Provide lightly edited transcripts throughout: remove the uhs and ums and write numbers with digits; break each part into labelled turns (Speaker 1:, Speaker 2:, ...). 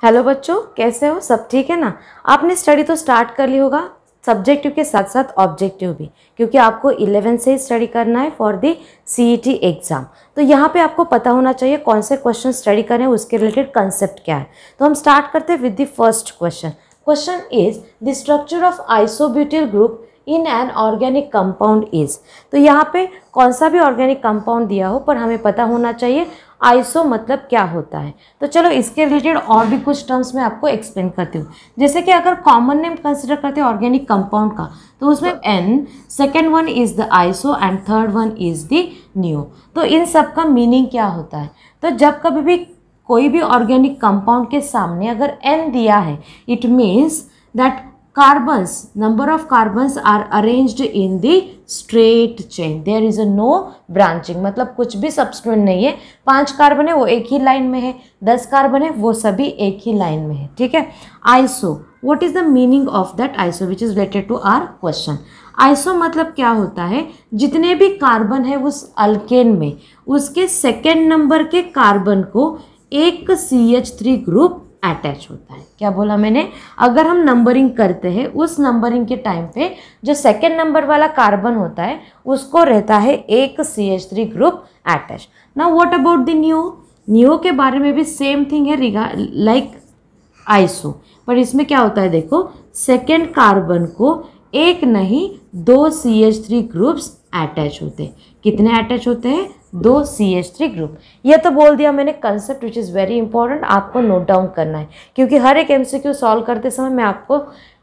Speaker 1: Hello बच्चों, कैसे हो? सब ठीक है ना? आपने स्टडी तो स्टार्ट कर ली होगा सब्जेक्टिव के साथ साथ ऑब्जेक्टिव भी, क्योंकि आपको 11 से ही स्टडी करना है फॉर द CET एग्जाम। तो यहाँ पे आपको पता होना चाहिए कौन से क्वेश्चन स्टडी करें, उसके रिलेटेड कंसेप्ट क्या है। तो हम स्टार्ट करते हैं with the first question. Question is the structure of isobutyl group in an organic compound is. तो यहाँ पे कौन सा भी ऑर्गेनिक कंपाउंड दिया हो, पर हमें पता होना चाहिए आइसो मतलब क्या होता है। तो चलो इसके रिलेटेड और भी कुछ टर्म्स मैं आपको एक्सप्लेन करती हूँ। जैसे कि अगर कॉमन नेम कंसिडर करते हैं ऑर्गेनिक कंपाउंड का, तो उसमें N, second one is the iso and third one is the neo. तो इन सब का मीनिंग क्या होता है? तो जब कभी भी कोई भी ऑर्गेनिक कंपाउंड के सामने अगर N दिया है, it means that carbons, number of carbons are arranged in the straight chain, there is a no branching, मतलब कुछ भी सब्स्टिट्यूएंट नहीं है। 5 कार्बन है वो एक ही लाइन में है, 10 कार्बन है वो सभी एक ही लाइन में है, ठीक है। Iso, what is the meaning of that iso which is related to our question. Iso मतलब क्या होता है, जितने भी कार्बन है उस अल्केन में, उसके सेकेंड नंबर के कार्बन को एक CH3 ग्रुप अटैच होता है। क्या बोला मैंने? अगर हम नंबरिंग करते हैं, उस नंबरिंग के टाइम पे जो सेकेंड नंबर वाला कार्बन होता है उसको रहता है एक CH3 group attach. Now what about the neo? Neo के बारे में भी सेम थिंग है लाइक आइसो, पर इसमें क्या होता है देखो, सेकेंड कार्बन को एक नहीं 2 CH3 ग्रुप्स अटैच होते हैं। कितने अटैच होते हैं? 2 CH3 ग्रुप। यह तो बोल दिया मैंने concept which is very important, आपको नोट डाउन करना है, क्योंकि हर एक MCQ सॉल्व करते समय मैं आपको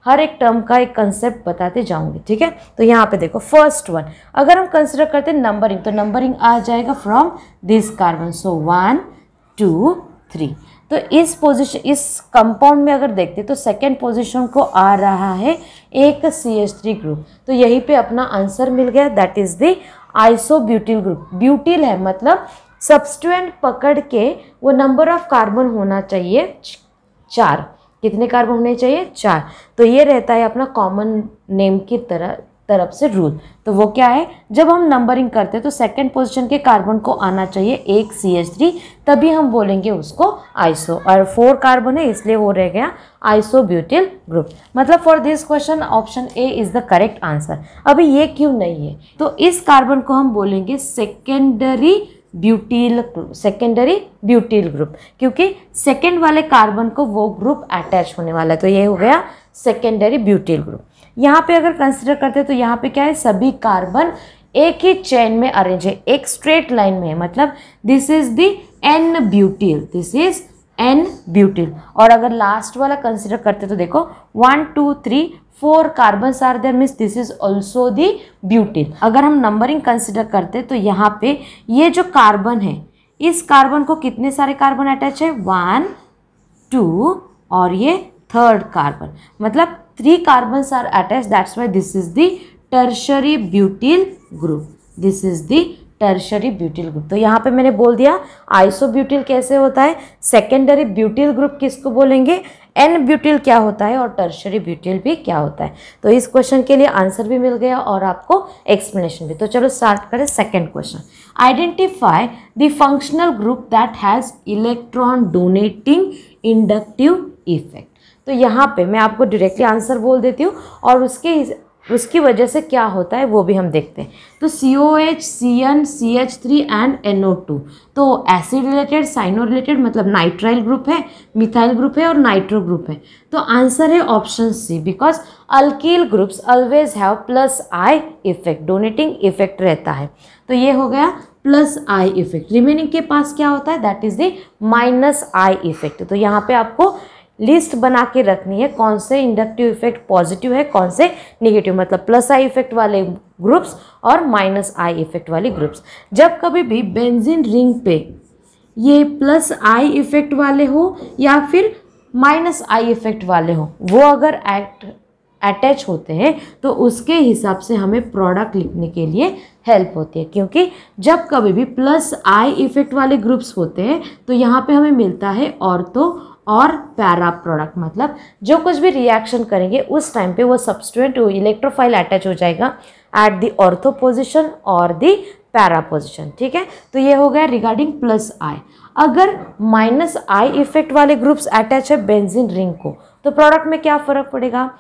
Speaker 1: हर एक टर्म का एक कंसेप्ट बताते जाऊंगी, ठीक है। तो यहाँ पे देखो फर्स्ट वन, अगर हम कंसिडर करते हैं नंबरिंग, तो नंबरिंग आ जाएगा फ्रॉम दिस कार्बन, सो 1 2 3। तो इस पोजीशन, इस कंपाउंड में अगर देखते तो सेकेंड पोजीशन को आ रहा है एक CH3 ग्रुप। तो यहीं पे अपना आंसर मिल गया, that is the isobutyl group. Butyl है मतलब सब्स्टिट्यूएंट पकड़ के वो नंबर ऑफ कार्बन होना चाहिए 4। कितने कार्बन होने चाहिए? 4। तो ये रहता है अपना कॉमन नेम की तरफ से रूल। तो वो क्या है, जब हम नंबरिंग करते हैं तो सेकंड पोजीशन के कार्बन को आना चाहिए एक CH3, तभी हम बोलेंगे उसको आइसो। और 4 कार्बन है इसलिए वो रह गया आइसोब्यूटिल ग्रुप। मतलब for this question option A is the correct answer. अभी ये क्यों नहीं है, तो इस कार्बन को हम बोलेंगे सेकेंडरी ब्यूटिल ग्रुप, क्योंकि सेकेंड वाले कार्बन को वो ग्रुप अटैच होने वाला है। तो ये हो गया सेकेंडरी ब्यूटिल ग्रुप। यहाँ पे अगर कंसिडर करते हैं तो यहाँ पे क्या है, सभी कार्बन एक ही चेन में अरेंज है, एक स्ट्रेट लाइन में है, मतलब this is the N butyl, this is N butyl. और अगर लास्ट वाला कंसिडर करते तो देखो 1 2 3 4 carbons are there, means this is also the butyl. अगर हम नंबरिंग कंसिडर करते तो यहाँ पे ये जो कार्बन है, इस कार्बन को कितने सारे कार्बन अटैच है? 1 2 और ये थर्ड कार्बन, मतलब 3 carbons are attach, that's why this is the tertiary butyl group, this is the tertiary butyl group. तो यहाँ पे मैंने बोल दिया आइसोब्यूटिल कैसे होता है, सेकेंडरी ब्यूटिल ग्रुप किसको बोलेंगे, N ब्यूटिल क्या होता है, और टर्शरी ब्यूटिल भी क्या होता है। तो इस क्वेश्चन के लिए आंसर भी मिल गया और आपको एक्सप्लेनेशन भी। तो चलो स्टार्ट करें second question. Identify the functional group that has electron donating inductive effect. तो यहाँ पे मैं आपको डायरेक्टली आंसर बोल देती हूँ और उसकी वजह से क्या होता है वो भी हम देखते हैं। तो COH, CN, CH3 and NO2, तो एसिड रिलेटेड, साइनो रिलेटेड, मतलब नाइट्राइल ग्रुप है, मिथाइल ग्रुप है और नाइट्रो ग्रुप है। तो आंसर है option C, because alkyl groups always have +I effect, donating effect रहता है। तो ये हो गया +I इफेक्ट। रिमेनिंग के पास क्या होता है, that is the -I effect. तो यहाँ पे आपको लिस्ट बना के रखनी है कौन से इंडक्टिव इफेक्ट पॉजिटिव है, कौन से नेगेटिव, मतलब +I इफेक्ट वाले ग्रुप्स और -I इफेक्ट वाले ग्रुप्स। जब कभी भी बेंजीन रिंग पे ये +I इफेक्ट वाले हो या फिर -I इफेक्ट वाले हो, वो अगर अटैच होते हैं तो उसके हिसाब से हमें प्रोडक्ट लिखने के लिए हेल्प होती है। क्योंकि जब कभी भी +I इफेक्ट वाले ग्रुप्स होते हैं तो यहाँ पे हमें मिलता है ऑर्थो और पैरा प्रोडक्ट, मतलब जो कुछ भी रिएक्शन करेंगे उस टाइम पे वो सब्स्टिट्यूएंट इलेक्ट्रोफाइल अटैच हो जाएगा एट द ऑर्थो पोजिशन और द पैरा पोजिशन, ठीक है। तो ये हो गया रिगार्डिंग +I। अगर माइनस आई इफेक्ट वाले ग्रुप्स अटैच है बेंजीन रिंग को तो प्रोडक्ट में क्या फ़र्क पड़ेगा,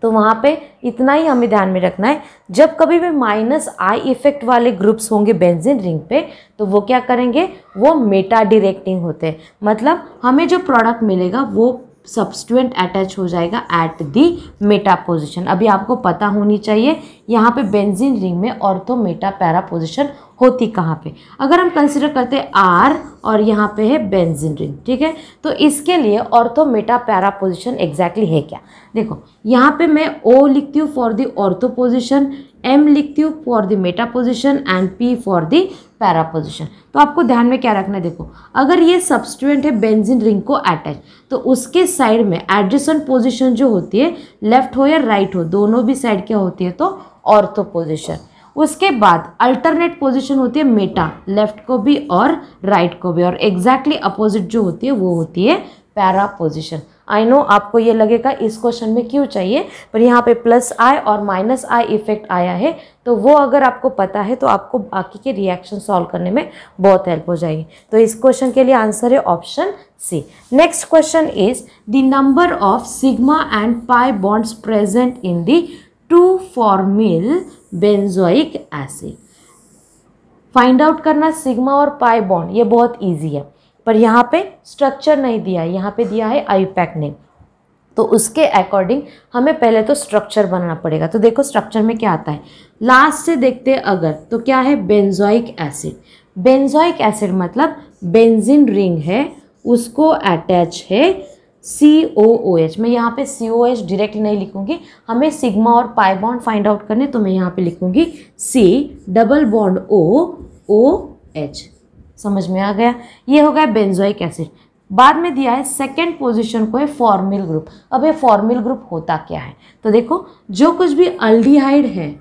Speaker 1: तो वहाँ पे इतना ही हमें ध्यान में रखना है, जब कभी भी माइनस आई इफेक्ट वाले ग्रुप्स होंगे बेंजीन रिंग पे तो वो क्या करेंगे, वो मेटा डायरेक्टिंग होते हैं, मतलब हमें जो प्रोडक्ट मिलेगा वो सब्स्टिट्यूएंट अटैच हो जाएगा एट दी मेटा पोजीशन। अभी आपको पता होनी चाहिए यहाँ पे बेंजीन रिंग में ऑर्थो मेटा पैरा पोजीशन होती कहाँ पे। अगर हम कंसिडर करते हैं आर और यहाँ पे है बेंजीन रिंग, ठीक है, तो इसके लिए ortho meta para position exactly है क्या, देखो यहाँ पे मैं ओ लिखती हूँ for the ortho position, M लिखती हूँ for the meta position and P for the para position. तो आपको ध्यान में क्या रखना है, देखो अगर ये सब्स्टिट्यूएंट है बेंजीन रिंग को अटैच तो उसके साइड में एडजेसेंट पोजीशन जो होती है लेफ्ट हो या राइट हो, दोनों भी साइड क्या होती है, तो ऑर्थो पोजीशन। उसके बाद अल्टरनेट पोजीशन होती है मेटा, लेफ्ट को भी और राइट को भी, और एग्जैक्टली अपोजिट जो होती है वो होती है पैरा पोजीशन। आई नो आपको ये लगेगा इस क्वेश्चन में क्यों चाहिए, पर यहाँ पे प्लस आई और माइनस आई इफेक्ट आया है तो वो अगर आपको पता है तो आपको बाकी के रिएक्शन सॉल्व करने में बहुत हेल्प हो जाएगी। तो इस क्वेश्चन के लिए आंसर है option C. Next question is the number of sigma and pi bonds present in the two formyl benzoic acid. Find out करना सिग्मा और पाई बॉन्ड, ये बहुत ईजी है, पर यहाँ पे स्ट्रक्चर नहीं दिया है, यहाँ पे दिया है आईयूपैक नेम, तो उसके अकॉर्डिंग हमें पहले तो स्ट्रक्चर बनाना पड़ेगा। तो देखो स्ट्रक्चर में क्या आता है, लास्ट से देखते हैं अगर, तो क्या है बेंजोइक एसिड। बेंजोइक एसिड मतलब बेंजीन रिंग है, उसको अटैच है COOH। मैं यहाँ पे COH डायरेक्ट नहीं लिखूंगी, हमें सिग्मा और पाई बॉन्ड फाइंड आउट करने, तो मैं यहाँ पे लिखूंगी C डबल बॉन्ड OH। समझ में आ गया, ये हो गया बेंजोइक एसिड। बाद में दिया है सेकेंड पोजीशन को है फॉर्मिल ग्रुप। अब ये फॉर्मिल ग्रुप होता क्या है, तो देखो जो कुछ भी अल्डिहाइड है,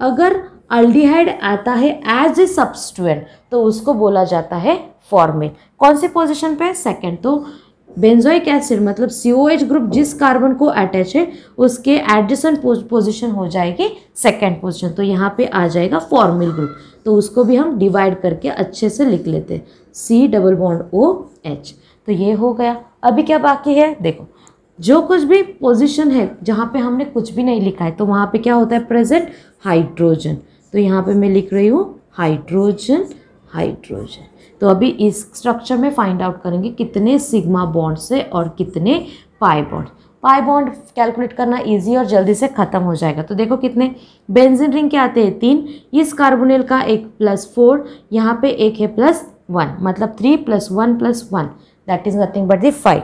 Speaker 1: अगर अल्डिहाइड आता है एज ए सब्स्टिट्यूएंट तो उसको बोला जाता है फॉर्मिल। कौन सी पोजीशन पे, सेकेंड। तो बेंजोइक एसिड मतलब COH ग्रुप जिस कार्बन को अटैच है उसके एडजेसेंट पोजीशन हो जाएगी सेकेंड पोजीशन, तो यहाँ पे आ जाएगा फॉर्मिल ग्रुप। तो उसको भी हम डिवाइड करके अच्छे से लिख लेते हैं C डबल बॉन्ड OH। तो ये हो गया। अभी क्या बाकी है, देखो जो कुछ भी पोजीशन है जहाँ पे हमने कुछ भी नहीं लिखा है तो वहाँ पे क्या होता है प्रेजेंट, हाइड्रोजन। तो यहाँ पे मैं लिख रही हूँ हाइड्रोजन हाइड्रोजन। तो अभी इस स्ट्रक्चर में फाइंड आउट करेंगे कितने सिग्मा बॉन्ड्स है और कितने pi bond. Pi bond calculate करना इजी और जल्दी से खत्म हो जाएगा। तो देखो कितने, बेंजीन रिंग के आते हैं 3, इस कार्बोनिल का एक +4, यहाँ पे एक है +1, मतलब 3 + 1 + 1 दैट इज नथिंग बट दी 5।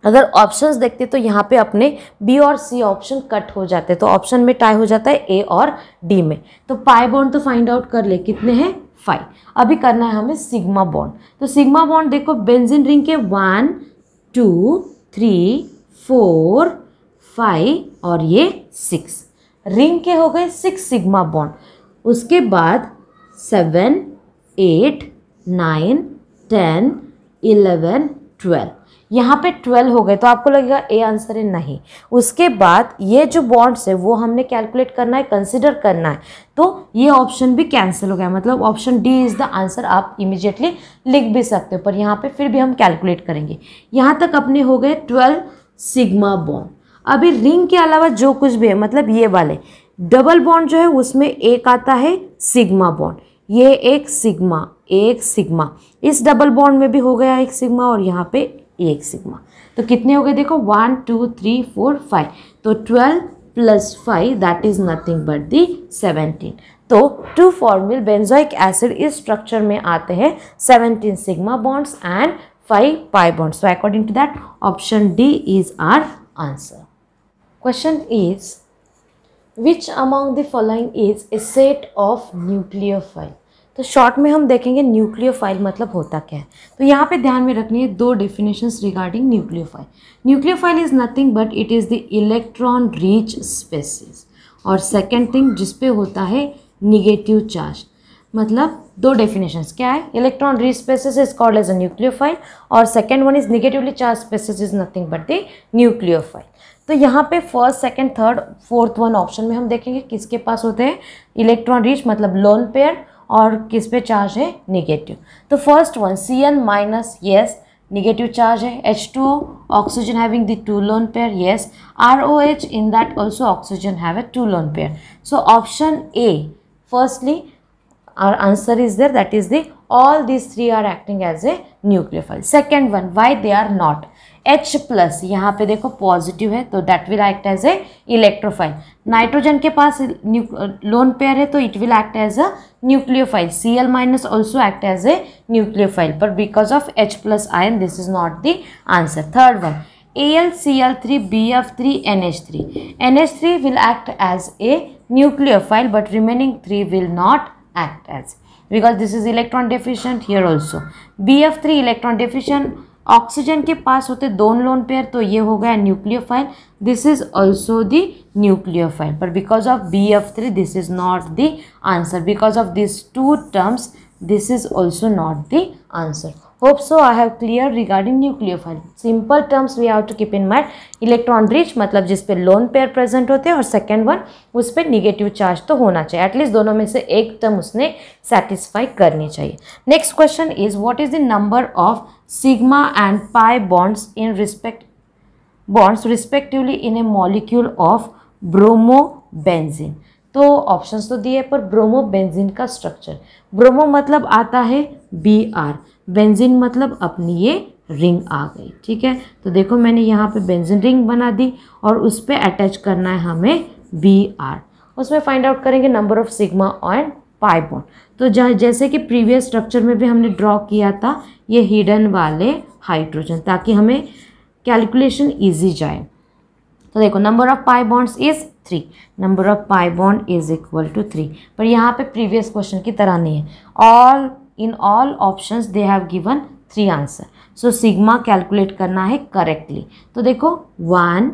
Speaker 1: अगर ऑप्शंस देखते तो यहाँ पे अपने बी और सी ऑप्शन कट हो जाते, तो ऑप्शन में टाई हो जाता है ए और डी में। तो पाई बॉन्ड तो फाइंड आउट कर ले, कितने हैं 5। अभी करना है हमें सिग्मा बॉन्ड। तो सिग्मा बॉन्ड देखो बेंजीन रिंग के 1 2 3 4 5 और ये 6 रिंग के हो गए 6 सिग्मा बॉन्ड। उसके बाद 7 8 9 10 11 12, यहाँ पे 12 हो गए। तो आपको लगेगा ए आंसर है, नहीं। उसके बाद ये जो बॉन्ड्स है वो हमने कैलकुलेट करना है, कंसिडर करना है, तो ये ऑप्शन भी कैंसिल हो गया, मतलब option D is the answer. आप इमीडिएटली लिख भी सकते हो, पर यहाँ पे फिर भी हम कैलकुलेट करेंगे। यहाँ तक अपने हो गए 12 सिग्मा बॉन्ड। अभी रिंग के अलावा जो कुछ भी है, मतलब ये वाले डबल बॉन्ड जो है उसमें एक आता है सिग्मा बॉन्ड, ये एक सिग्मा, इस डबल बॉन्ड में भी हो गया एक सिग्मा और यहाँ पे एक सिग्मा। तो कितने हो गए देखो 1 2 3 4 5, तो 12 + 5 that is nothing but the 17। तो 2-फॉर्मिल बेंजोइक एसिड इस स्ट्रक्चर में आते हैं 17 sigma bonds and 5 pi bonds. So according to that option D is our answer. Question is which among the following is a set of nucleophile. तो short में हम देखेंगे nucleophile मतलब होता क्या है। तो यहाँ पे ध्यान में रखनी है 2 definitions regarding nucleophile. Nucleophile is nothing but it is the electron rich species, और सेकेंड थिंग जिसपे होता है निगेटिव चार्ज। मतलब 2 डेफिनेशंस क्या है, electron rich species is called as a nucleophile और second one is negatively charge species is nothing but the nucleophile. तो यहाँ पे first second third fourth one option में हम देखेंगे किसके पास होते हैं इलेक्ट्रॉन रिच, मतलब लोन पेयर, और किस पे चार्ज है, निगेटिव। तो first one Cl minus, yes negative charge है। H2O oxygen having the 2 lone pair, yes। ROH in that also oxygen have a 2 lone pair। So option A, firstly our answer is there, that is the all these three are acting as a nucleophile। Second one, why they are not, H plus यहाँ पे देखो positive है तो that will act as a electrophile. Nitrogen के पास lone pair है तो it will act as a nucleophile. Cl minus also act as a nucleophile, but because of H plus ion this is not the answer. Third one, AlCl3 BF3 NH3, NH3 will act as a nucleophile but remaining 3 will not act as, because this is electron deficient here also। BF3 electron deficient, oxygen के पास होते दोनों lone pair तो ये हो गया nucleophile, this is also the nucleophile, but because of BF3 this is not the answer, because of these two terms this is also not the answer। Hope so I have clear regarding nucleophile। Simple terms we have to keep in mind, electron rich मतलब जिस पे lone pair present होते हैं, और second one उस पे negative charge तो होना चाहिए, एटलीस्ट दोनों में से एक टर्म उसने सेटिस्फाई करनी चाहिए। Next question is what is the number of sigma and pi bonds in respectively in A molecule of bromobenzene. तो ऑप्शंस तो दिए, पर ब्रोमोबेंजीन का स्ट्रक्चर, ब्रोमो मतलब आता है Br, बेंजीन मतलब अपनी ये रिंग आ गई, ठीक है। तो देखो मैंने यहाँ पे बेंजीन रिंग बना दी और उस पर अटैच करना है हमें Br, उसमें फाइंड आउट करेंगे number of sigma and pi bond. तो जैसे कि प्रीवियस स्ट्रक्चर में भी हमने ड्रॉ किया था ये हिडन वाले हाइड्रोजन, ताकि हमें कैलकुलेशन ईजी जाए। तो देखो number of pi bonds is 3, number of pi bond is equal to 3, पर यहाँ पे प्रीवियस क्वेश्चन की तरह नहीं है, in all options they have given 3 answer. So sigma calculate करना है करेक्टली। तो देखो 1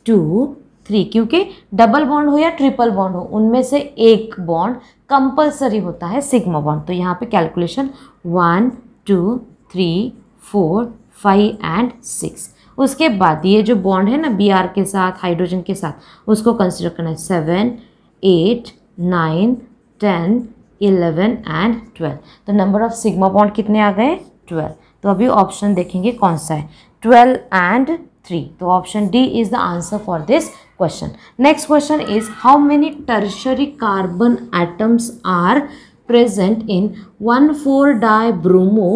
Speaker 1: 2 3, क्योंकि डबल बॉन्ड हो या ट्रिपल बॉन्ड हो उनमें से एक बॉन्ड कंपलसरी होता है सिग्मा बॉन्ड। तो यहाँ पे कैलकुलेशन 1 2 3 4 5 एंड 6। उसके बाद ये जो बॉन्ड है ना Br के साथ हाइड्रोजन के साथ उसको कंसिडर करना है 7 8 9 10 11 एंड 12। तो नंबर ऑफ सिग्मा बॉन्ड कितने आ गए, 12। तो अभी ऑप्शन देखेंगे कौन सा है, 12 एंड 3। तो option D is the answer for this question. Next question is how many tertiary carbon atoms are present in 1,4-dibromo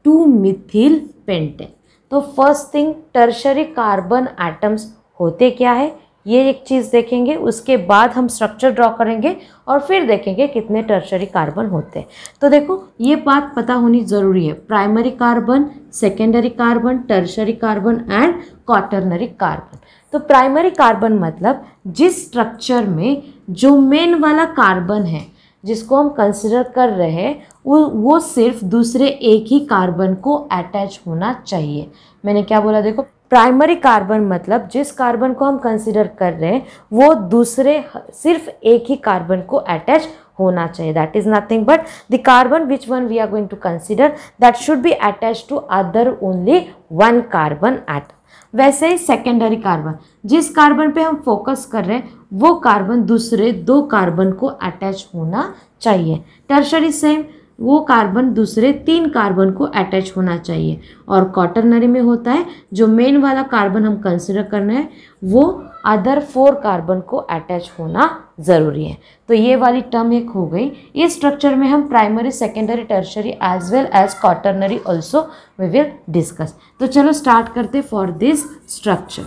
Speaker 1: 2-methyl pentane। तो first thing tertiary carbon atoms होते क्या है ये एक चीज़ देखेंगे, उसके बाद हम स्ट्रक्चर ड्रॉ करेंगे और फिर देखेंगे कितने टर्शरी कार्बन होते हैं। तो देखो ये बात पता होनी ज़रूरी है, primary carbon, secondary carbon, tertiary carbon and quaternary carbon. तो प्राइमरी कार्बन मतलब जिस स्ट्रक्चर में जो मेन वाला कार्बन है जिसको हम कंसिडर कर रहे हैं वो सिर्फ दूसरे एक ही कार्बन को अटैच होना चाहिए। मैंने क्या बोला देखो, प्राइमरी कार्बन मतलब जिस कार्बन को हम कंसिडर कर रहे हैं वो दूसरे सिर्फ एक ही कार्बन को अटैच होना चाहिए। That is nothing but the carbon which one we are going to consider that should be attach to other only one carbon atom. वैसे ही सेकेंडरी कार्बन, जिस कार्बन पे हम फोकस कर रहे हैं वो कार्बन दूसरे 2 कार्बन को अटैच होना चाहिए। टर्शरी सेम, वो कार्बन दूसरे 3 कार्बन को अटैच होना चाहिए। और क्वाटरनरी में होता है जो मेन वाला कार्बन हम कंसिडर कर रहे हैं वो अदर 4 कार्बन को अटैच होना ज़रूरी है। तो ये वाली टर्म एक हो गई। इस स्ट्रक्चर में हम primary, secondary, tertiary as well as quaternary also we will discuss. तो चलो स्टार्ट करते फॉर दिस स्ट्रक्चर।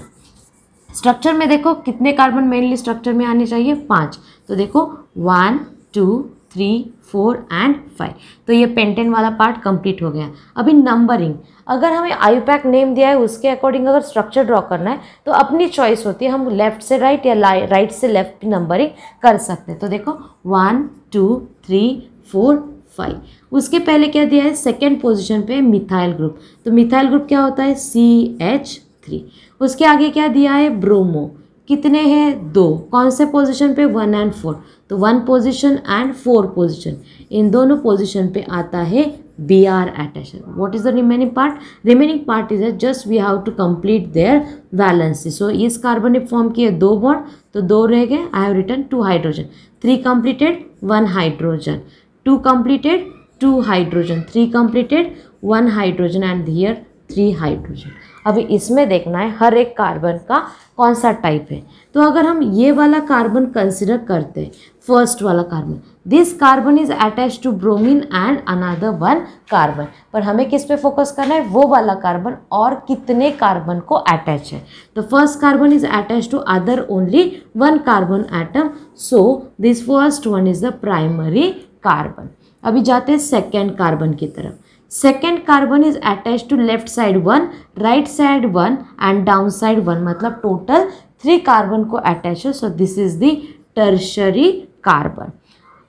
Speaker 1: स्ट्रक्चर में देखो कितने कार्बन मेनली स्ट्रक्चर में आने चाहिए, 5। तो देखो 1 2 3 4 एंड 5। तो ये पेंटेन वाला पार्ट कंप्लीट हो गया। अभी नंबरिंग, अगर हमें आईयूपैक नेम दिया है उसके अकॉर्डिंग अगर स्ट्रक्चर ड्रॉ करना है तो अपनी चॉइस होती है, हम लेफ्ट से राइट या राइट से लेफ्ट नंबरिंग कर सकते हैं। तो देखो 1 2 3 4 5। उसके पहले क्या दिया है, सेकेंड पोजिशन पे मिथाइल ग्रुप। तो मिथाइल ग्रुप क्या होता है CH3। उसके आगे क्या दिया है, ब्रोमो। कितने हैं, 2। कौन से पोजीशन पे, 1 एंड 4। तो 1 पोजीशन एंड 4 पोजीशन, इन दोनों पोजीशन पे आता है Br attach. What is the remaining part, remaining part is just we have to complete their valency. So इस कार्बन ने फॉर्म किए 2 बॉन्ड, तो 2 रह गए। I have written 2 hydrogen, 3 completed, 1 hydrogen. 2 completed, 2 hydrogen, 3 completed, 1 hydrogen and here 3 hydrogen. अभी इसमें देखना है हर एक कार्बन का कौन सा टाइप है। तो अगर हम ये वाला कार्बन कंसिडर करते हैं, फर्स्ट वाला carbon, this carbon is attach to bromine and another 1 carbon, पर हमें किस पे फोकस करना है, वो वाला कार्बन और कितने कार्बन को अटैच है। तो first carbon is attach to other only 1 carbon atom, so this first one is the primary carbon. अभी जाते हैं सेकेंड कार्बन की तरफ। Second carbon is attach to left side 1, right side 1 and down side 1, मतलब total 3 carbon को attach है। So this is the tertiary carbon.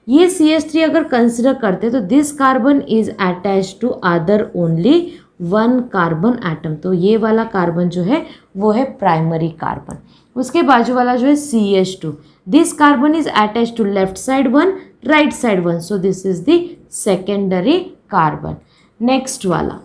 Speaker 1: ये CH3 अगर कंसिडर करते तो this carbon is attach to other only 1 carbon atom, तो ये वाला कार्बन जो है वो है प्राइमरी कार्बन। उसके बाजू वाला जो है CH2, this carbon is attach to left side 1, right side 1, so this is the secondary carbon. Next वाला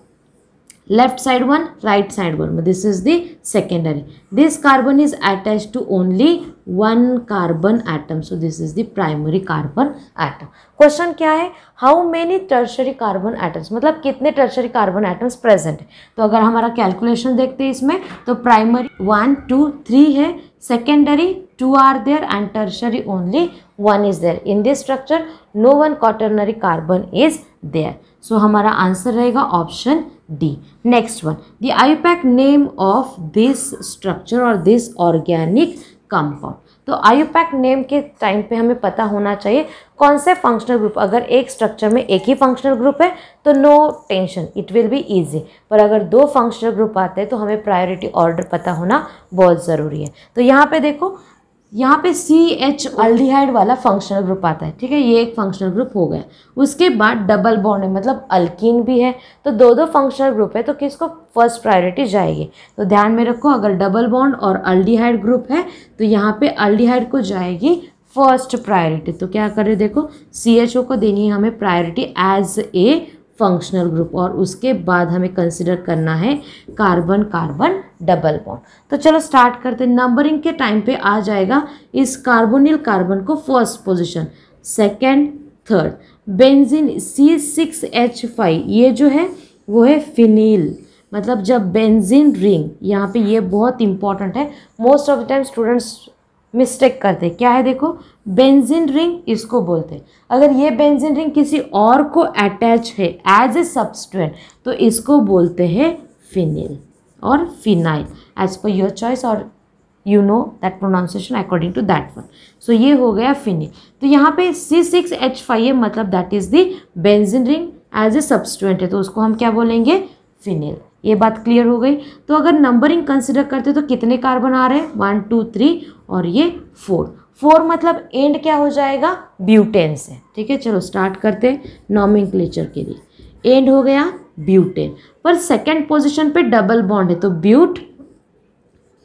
Speaker 1: left side 1, right side 1, this is the secondary. This carbon is attach to only 1 carbon atom, so this is the primary carbon atom. Question क्या है, how many tertiary carbon atoms, मतलब कितने tertiary carbon atoms present है। तो अगर हमारा calculation देखते हैं इसमें, तो प्राइमरी 1 2 3 है, secondary 2 are there and tertiary only 1 is there. In this structure no 1 quaternary carbon is there, so हमारा आंसर रहेगा option D. Next one, the IUPAC name of this structure और दिस ऑर्गेनिक कंपाउंड। तो IUPAC name के time पे हमें पता होना चाहिए कौन से फंक्शनल ग्रुप, अगर एक स्ट्रक्चर में एक ही फंक्शनल ग्रुप है तो no tension, it will be easy, पर अगर 2 फंक्शनल ग्रुप आते हैं तो हमें प्रायोरिटी ऑर्डर पता होना बहुत ज़रूरी है। तो यहाँ पे देखो, यहाँ पे CH अल्डिहाइड वाला फंक्शनल ग्रुप आता है, ठीक है, ये एक फंक्शनल ग्रुप हो गया। उसके बाद डबल बॉन्ड है, मतलब अल्कीन भी है, तो 2 फंक्शनल ग्रुप है, तो किसको फर्स्ट प्रायोरिटी जाएगी। तो ध्यान में रखो, अगर डबल बॉन्ड और अल्डिहाइड ग्रुप है तो यहाँ पे अल्डिहाइड को जाएगी फर्स्ट प्रायोरिटी। तो क्या करें, देखो CHO को देनी है हमें priority as a functional group, और उसके बाद हमें कंसिडर करना है कार्बन कार्बन डबल बॉन्ड। तो चलो स्टार्ट करते हैं। नंबरिंग के टाइम पे आ जाएगा इस कार्बोनिल कार्बन को first position, second, third. Benzene C6H5 ये जो है वो है फिनील, मतलब जब बेंजीन रिंग, यहाँ पे ये बहुत इंपॉर्टेंट है, most of the time students mistake करते हैं। क्या है, देखो बेंजीन रिंग इसको बोलते हैं। अगर ये बेंजीन रिंग किसी और को अटैच है एज ए सब्सटेंट तो इसको बोलते हैं फिनिल और phenyl, as per your choice, और you know that pronunciation according to that one. So ये हो गया फिनिल। तो यहाँ पे C6H5 है, मतलब that is the benzene ring as a substituent है, तो उसको हम क्या बोलेंगे, फिनिल। ये बात क्लियर हो गई। तो अगर नंबरिंग कंसिडर करते तो कितने कार्बन आ रहे हैं, 1 2 3 और ये 4 मतलब एंड क्या हो जाएगा, ब्यूटेन से। ठीक है, चलो स्टार्ट करते हैं नॉमेनक्लेचर के लिए। एंड हो गया ब्यूटेन, पर सेकंड पोजीशन पे डबल बॉन्ड है तो ब्यूट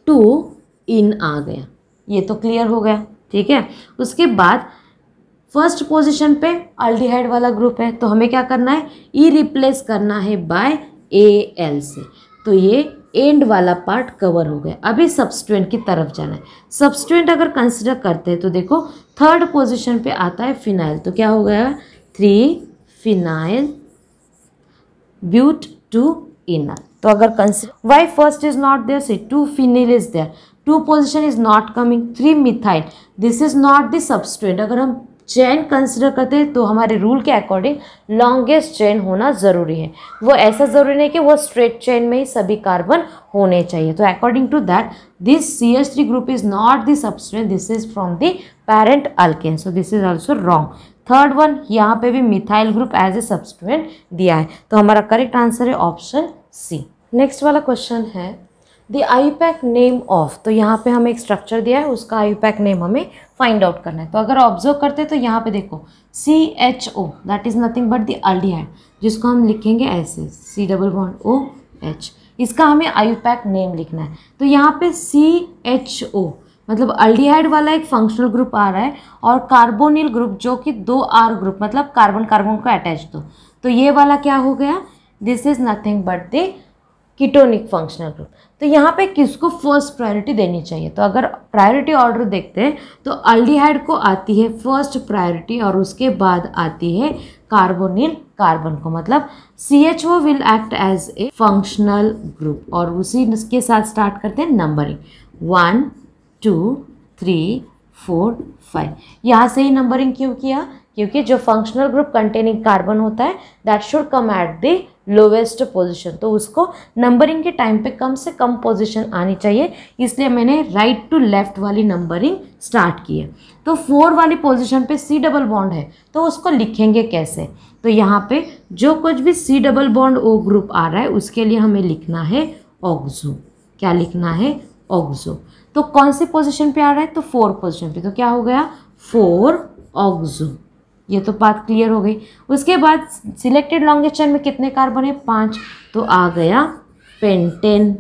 Speaker 1: 2 इन आ गया, ये तो क्लियर हो गया। ठीक है, उसके बाद फर्स्ट पोजीशन पे अल्डिहाइड वाला ग्रुप है, तो हमें क्या करना है, ई रिप्लेस करना है बाय AL से, तो ये एंड वाला पार्ट कवर हो गया। अभी सब्सटेंट की तरफ जाना है। सब्सटेंट अगर कंसिडर करते हैं तो देखो थर्ड पोजीशन पे आता है फिनाइल, तो क्या हो गया, 3 फिनाइल ब्यूट 2 इनर। तो अगर consider why first is not there, say 2 phenyl is there, 2 position is not coming, 3 methyl, this is not the substituent. अगर हम चेन कंसिडर करते हैं तो हमारे रूल के अकॉर्डिंग लॉन्गेस्ट चेन होना ज़रूरी है। वो ऐसा ज़रूरी नहीं कि वो स्ट्रेट चेन में ही सभी कार्बन होने चाहिए। तो according to that this CH3 group is not the substituent, this is from the parent alkane, so this is also wrong. Third one, यहाँ पे भी methyl group as a substituent दिया है, तो हमारा करेक्ट आंसर है ऑप्शन सी। नेक्स्ट वाला question है द आईयूपैक नेम ऑफ, तो यहाँ पे हमें एक स्ट्रक्चर दिया है, उसका आईयूपैक नेम हमें फाइंड आउट करना है। तो अगर ऑब्जर्व करते हैं तो यहाँ पे देखो CHO that is nothing but the aldehyde, जिसको हम लिखेंगे ऐसे C+OH, इसका हमें आईयूपैक नेम लिखना है। तो यहाँ पे CHO मतलब अल्डिहाइड वाला एक फंक्शनल ग्रुप आ रहा है, और कार्बोनिल ग्रुप जो कि 2R ग्रुप, मतलब कार्बन कार्बन को अटैच दो, तो ये वाला क्या हो गया, this is nothing but the ketonic functional group. तो यहाँ पे किसको फर्स्ट प्रायोरिटी देनी चाहिए, तो अगर प्रायोरिटी ऑर्डर देखते हैं तो अल्डिहाइड को आती है फर्स्ट प्रायोरिटी और उसके बाद आती है कार्बोनिल कार्बन को, मतलब CHO will act as a functional group. और उसी के साथ स्टार्ट करते हैं नंबरिंग 1 2 3 4 5। यहाँ से ही नंबरिंग क्यों किया, क्योंकि जो फंक्शनल ग्रुप कंटेनिंग कार्बन होता है that should come at the lowest position, तो उसको नंबरिंग के टाइम पे कम से कम पोजीशन आनी चाहिए, इसलिए मैंने राइट टू लेफ्ट वाली नंबरिंग स्टार्ट की है। तो 4 वाली पोजीशन पे C डबल बॉन्ड है, तो उसको लिखेंगे कैसे, तो यहाँ पे जो कुछ भी C double bond O group आ रहा है उसके लिए हमें लिखना है ऑक्सो। क्या लिखना है, ऑक्सो। तो कौन सी पोजीशन पे आ रहा है, तो 4 पोजीशन पे, तो क्या हो गया 4 ऑक्सो। ये तो बात क्लियर हो गई। उसके बाद सिलेक्टेड लॉन्गेस्ट चेन में कितने कार्बन है, 5, तो आ गया पेंटेन।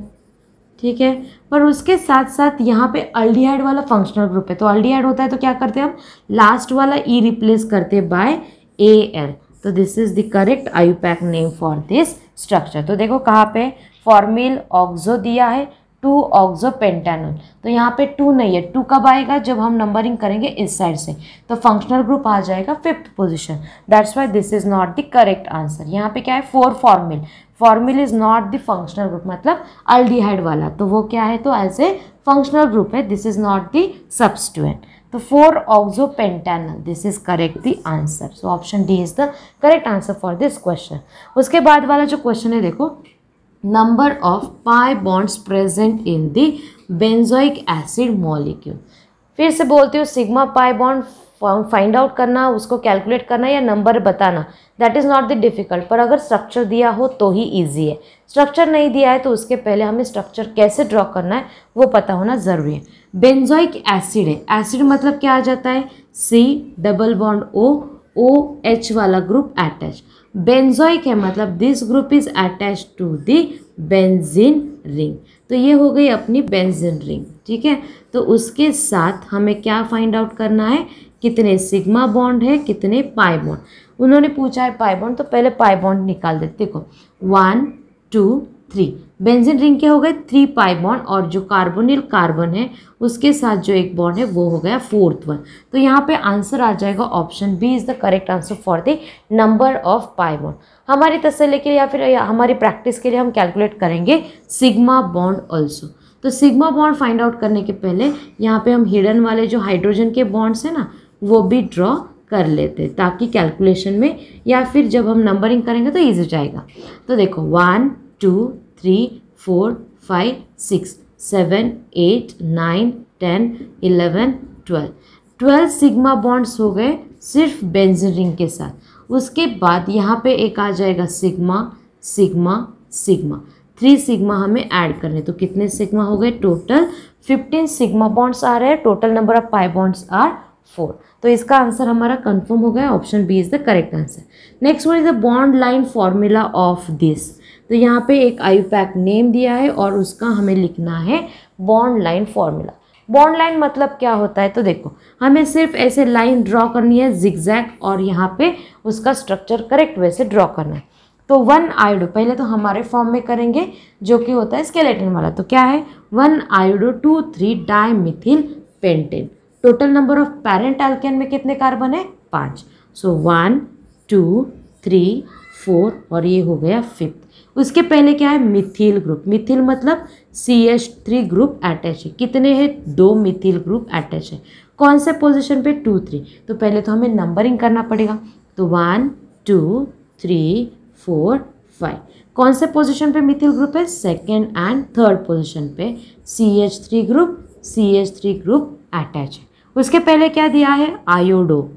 Speaker 1: ठीक है, पर उसके साथ साथ यहाँ पे अल्डिहाइड वाला फंक्शनल ग्रुप है, तो अल्डिहाइड होता है तो क्या करते हैं हम, लास्ट वाला E रिप्लेस करते बाय Al। तो this is the correct IUPAC name for this structure. तो देखो कहाँ पे फॉर्मिल ऑक्सो दिया है 2 ऑक्सोपेंटेनॉल, तो यहाँ पे 2 नहीं है, 2 कब आएगा, जब हम नंबरिंग करेंगे इस साइड से, तो फंक्शनल ग्रुप आ जाएगा 5th position. That's why this is not the correct answer. यहाँ पे क्या है 4 formyl, formyl is not the functional group, मतलब अल्डिहाइड वाला, तो वो क्या है, तो एज ए फंक्शनल ग्रुप है, this is not the substituent. तो 4 oxopentanol, this is correct the answer. So option D is the correct answer for this question. उसके बाद वाला जो क्वेश्चन है देखो, number of pi bonds present in the benzoic acid molecule। फिर से बोलती हूँ, sigma pi bond find out करना, उसको कैलकुलेट करना या नंबर बताना, that is not the difficult, पर अगर स्ट्रक्चर दिया हो तो ही इजी है। स्ट्रक्चर नहीं दिया है तो उसके पहले हमें स्ट्रक्चर कैसे ड्रॉ करना है वो पता होना ज़रूरी है। बेंजोइक एसिड है, एसिड मतलब क्या आ जाता है, C double bond O, OH वाला ग्रुप अटैच। बेंजोइक है मतलब this group is attach to the benzene ring, तो ये हो गई अपनी बेंजीन रिंग। ठीक है, तो उसके साथ हमें क्या फाइंड आउट करना है, कितने सिग्मा बॉन्ड है, कितने पाई बॉन्ड। उन्होंने पूछा है पाई बॉन्ड, तो पहले पाई बॉन्ड निकाल देते। देखो 1 2 3, बेंजीन रिंग के हो गए 3 पाई बॉन्ड, और जो कार्बोनिल कार्बन है उसके साथ जो एक बॉन्ड है वो हो गया 4th वन। तो यहाँ पे आंसर आ जाएगा option B is the correct answer for the number of pi bond. हमारी तसल्ली के लिए या फिर हमारी प्रैक्टिस के लिए हम कैलकुलेट करेंगे सिग्मा बॉन्ड ऑल्सो। तो सिग्मा बॉन्ड फाइंड आउट करने के पहले यहाँ पे हम हिडन वाले जो हाइड्रोजन के बॉन्ड्स है ना वो भी ड्रॉ कर लेते, ताकि कैलकुलेशन में या फिर जब हम नंबरिंग करेंगे तो ईजी जाएगा। तो देखो 1 2 3 4 5 6 7 8 9 10 11 12 सिग्मा बॉन्ड्स हो गए सिर्फ बेंजीन रिंग के साथ। उसके बाद यहाँ पे एक आ जाएगा सिग्मा सिग्मा सिग्मा, 3 सिग्मा हमें ऐड करने, तो कितने सिग्मा हो गए, टोटल 15 सिग्मा बॉन्ड्स आ रहे हैं, total number of pi bonds are 4। तो इसका आंसर हमारा कंफर्म हो गया, option B is the correct answer. Next one is the bond line formula of this. तो यहाँ पे एक IUPAC नेम दिया है और उसका हमें लिखना है bond line formula. Bond line मतलब क्या होता है, तो देखो हमें सिर्फ ऐसे लाइन ड्रॉ करनी है जिगजैग, और यहाँ पे उसका स्ट्रक्चर करेक्ट वे से ड्रॉ करना है। तो 1 आयोडो पहले तो हमारे फॉर्म में करेंगे जो कि होता है स्केलेटन वाला, तो क्या है 1 iodo 2 3 dimethyl pentane. Total number of parent alkene में कितने कार्बन है, 5। सो 1 2 3 4 और ये हो गया 5th। उसके पहले क्या है, मिथिल ग्रुप। मिथिल मतलब CH3 ग्रुप अटैच है, कितने हैं, 2 मिथिल ग्रुप अटैच है। कौन से पोजीशन पे, 2 3। तो पहले तो हमें नंबरिंग करना पड़ेगा, तो 1 2 3 4 5। कौन से पोजीशन पे मिथिल ग्रुप है, 2nd एंड 3rd पोजीशन पे CH3 ग्रुप अटैच है। उसके पहले क्या दिया है, आयोडो।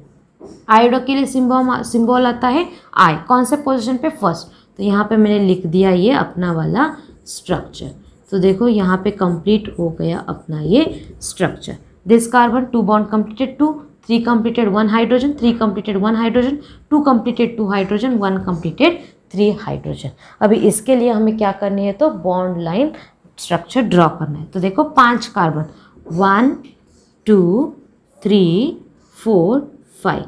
Speaker 1: आयोडो के लिए सिंबल आता है आई, कौन से पोजीशन पे, 1st। तो यहाँ पे मैंने लिख दिया ये अपना वाला स्ट्रक्चर। तो देखो यहाँ पे कंप्लीट हो गया अपना ये structure. This carbon 2 bond completed 2, 3 completed 1 hydrogen, 3 completed 1 hydrogen, 2 completed 2 hydrogen, 1 completed 3 hydrogen. अभी इसके लिए हमें क्या करनी है, तो बॉन्ड लाइन स्ट्रक्चर ड्रॉ करना है। तो देखो 5 कार्बन 1 2 3 4 5,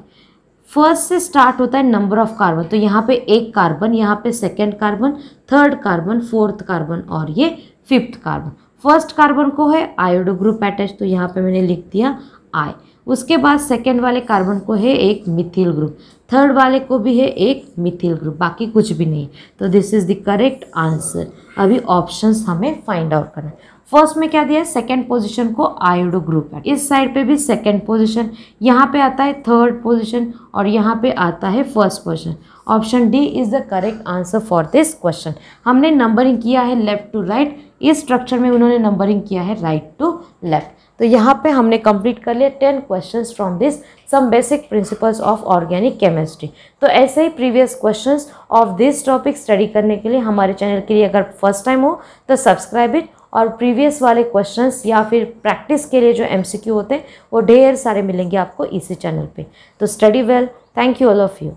Speaker 1: फर्स्ट से स्टार्ट होता है नंबर ऑफ कार्बन, तो यहाँ पे एक कार्बन, यहाँ पे second carbon, third carbon, fourth carbon और ये फिफ्थ कार्बन। फर्स्ट कार्बन को है आयोडो ग्रुप अटैच, तो यहाँ पे मैंने लिख दिया आई। उसके बाद सेकेंड वाले कार्बन को है एक मिथिल ग्रुप, थर्ड वाले को भी है एक मिथिल ग्रुप, बाकी कुछ भी नहीं। तो this is the correct answer. अभी ऑप्शंस हमें फाइंड आउट करना है। फर्स्ट में क्या दिया है, सेकेंड पोजीशन को आयोडो ग्रुप है, इस साइड पे भी सेकेंड पोजीशन, यहाँ पे आता है थर्ड पोजीशन और यहाँ पे आता है first position. Option D is the correct answer for this question. हमने नंबरिंग किया है लेफ्ट टू राइट, इस स्ट्रक्चर में उन्होंने नंबरिंग किया है राइट टू लेफ्ट। तो यहाँ पे हमने कंप्लीट कर लिया 10 questions from this some basic principles of organic chemistry. तो ऐसे ही previous questions of this topic study करने के लिए हमारे चैनल के लिए अगर फर्स्ट टाइम हो तो सब्सक्राइब इट, और प्रीवियस वाले क्वेश्चंस या फिर प्रैक्टिस के लिए जो MCQ होते हैं वो ढेर सारे मिलेंगे आपको इसी चैनल पे। तो study well, thank you all of you.